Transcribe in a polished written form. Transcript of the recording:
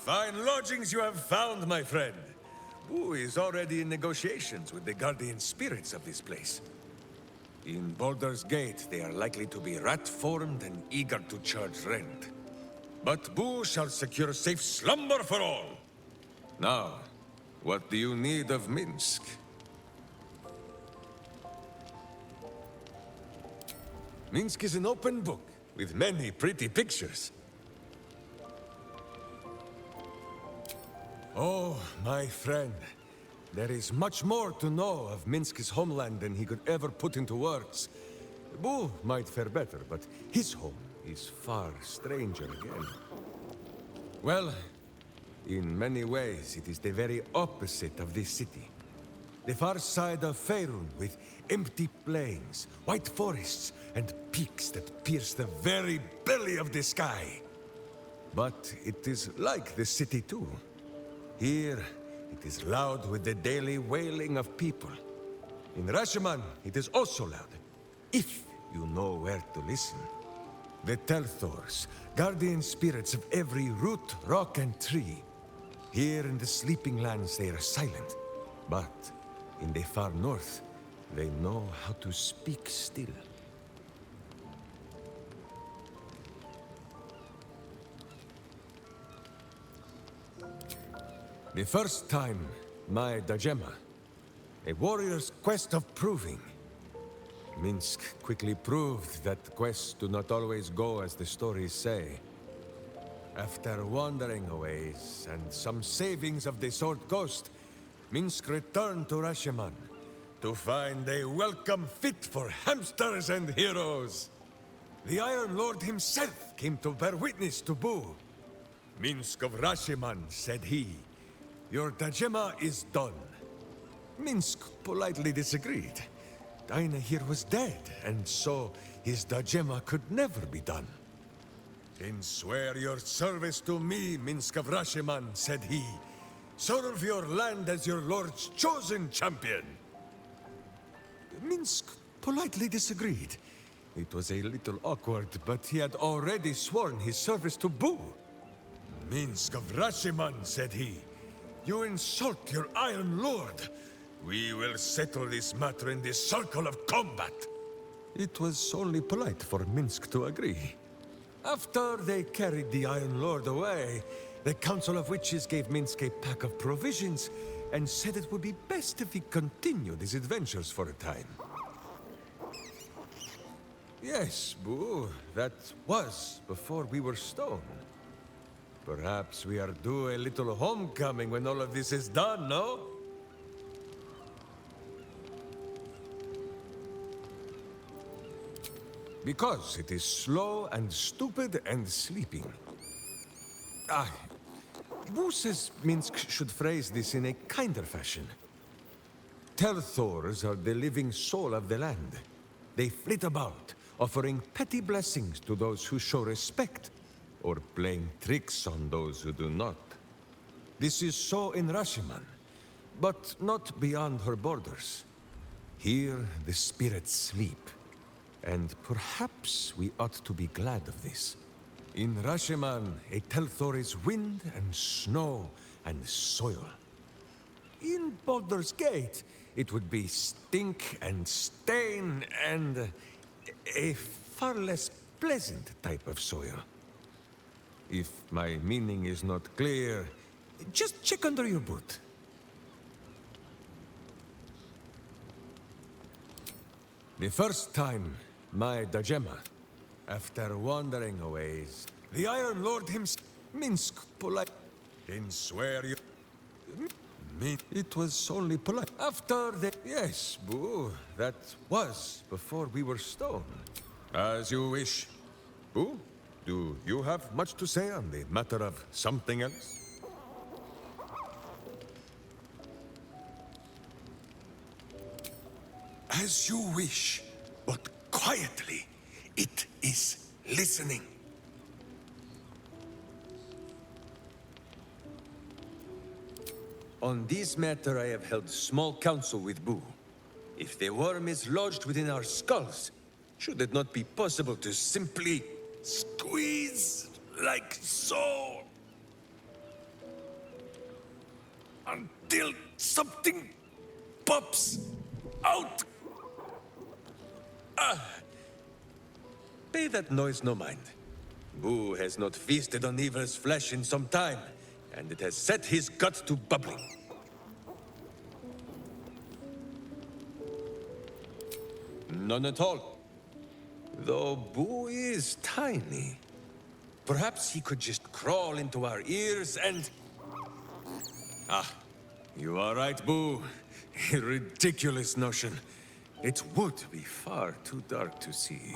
Fine lodgings you have found, my friend. Boo is already in negotiations with the guardian spirits of this place. In Baldur's Gate, they are likely to be rat-formed and eager to charge rent. But Boo shall secure safe slumber for all. Now, what do you need of Minsc? Minsc is an open book, with many pretty pictures. Oh, my friend. There is much more to know of Minsc's homeland than he could ever put into words. Boo might fare better, but his home is far stranger again. Well, in many ways, it is the very opposite of this city. The far side of Faerun, with empty plains, white forests, and peaks that pierce the very belly of the sky. But it is like the city too. Here, it is loud with the daily wailing of people. In Rashomon, it is also loud, if you know where to listen. The Telthors, guardian spirits of every root, rock, and tree. Here in the sleeping lands they are silent, but in the far north, they know how to speak still. The first time, my Dajema, a warrior's quest of proving. Minsc quickly proved that quests do not always go as the stories say. After wandering a ways and some savings of the Sword Coast, Minsc returned to Rashomon to find a welcome fit for hamsters and heroes. The Iron Lord himself came to bear witness to Boo. Minsc of Rashomon, said he, "Your Dajema is done." Minsc politely disagreed. Dinah here was dead, and so his Dajema could never be done. "Then swear your service to me, Minsc of Rashomon," said he. "Serve your land as your lord's chosen champion." Minsc politely disagreed. It was a little awkward, but he had already sworn his service to Boo. "Minsc of Rashomon," said he, "you insult your Iron Lord. We will settle this matter in the circle of combat." It was only polite for Minsc to agree. After they carried the Iron Lord away, the Council of Witches gave Minsc a pack of provisions and said it would be best if he continued his adventures for a time. Yes, Boo, that was before we were stone. Perhaps we are due a little homecoming when all of this is done, no? Because it is slow and stupid and sleeping. Boo says Minsc should phrase this in a kinder fashion. Telthors are the living soul of the land. They flit about, offering petty blessings to those who show respect, or playing tricks on those who do not. This is so in Rashomon, but not beyond her borders. Here the spirits sleep, and perhaps we ought to be glad of this. In Rashomon, a Telthor is wind and snow and soil. In Baldur's Gate, it would be stink and stain and a far less pleasant type of soil. If my meaning is not clear, just check under your boot. The first time, my Dajema, after wandering a ways, the Iron Lord himself, Minsc polite, then swear you... It was only polite. After the... Yes, Boo, that was before we were stone. As you wish. Boo, do you have much to say on the matter of something else? As you wish, but quietly. It is listening. On this matter I have held small council with Boo. If the worm is lodged within our skulls, should it not be possible to simply squeeze like so? until something pops out. Pay that noise no mind. Boo has not feasted on evil's flesh in some time, and it has set his gut to bubbling. None at all. Though Boo is tiny. Perhaps he could just crawl into our ears and... Ah, you are right, Boo. A ridiculous notion. It would be far too dark to see.